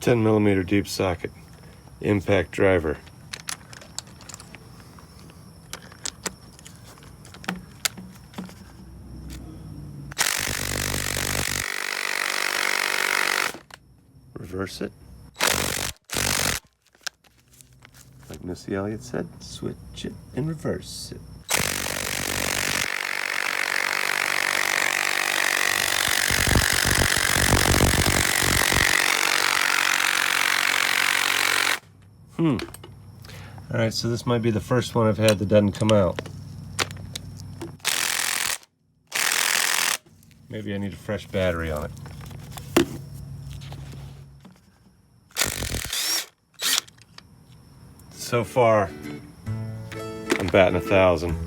10mm deep socket, impact driver. Reverse it. Like Missy Elliott said, switch it and reverse it. Alright, so this might be the first one I've had that doesn't come out. Maybe I need a fresh battery on it. So far, I'm batting 1,000.